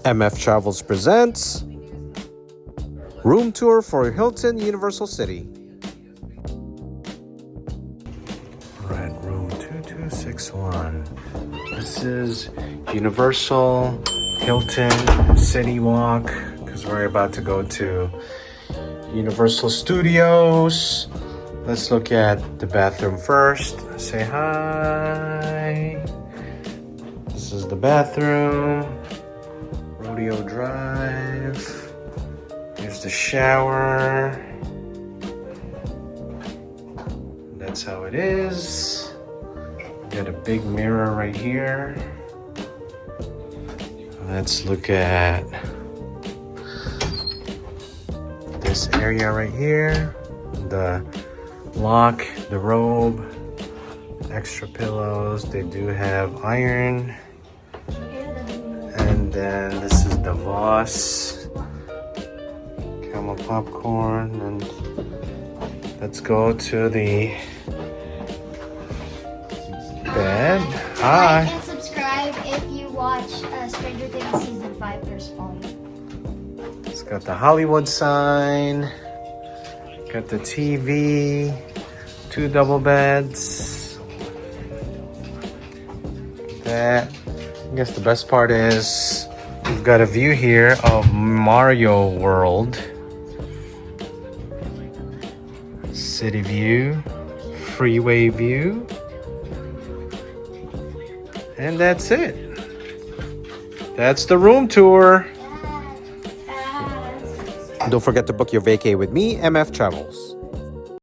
MF Travels presents Room Tour for Hilton Universal City. We're at room 2261. This is Universal Hilton CityWalk because we're about to go to Universal Studios. Let's look at the bathroom first. Say hi. This is the bathroom. Rodeo Drive. Here's the shower. That's how it is. Got a big mirror right here. Let's look at this area right here. The lock, the robe, extra pillows. They do have iron. And then this is the Voss caramel popcorn. And let's go to the bed. Hi. Like and subscribe if you watch Stranger Things Season 5 first volume. It's got the Hollywood sign. Got the TV. 2 double beds. That. I guess the best part is we've got a view here of Mario World. City view. Freeway view. And that's it. That's the room tour. Don't forget to book your vacay with me, MF Travels.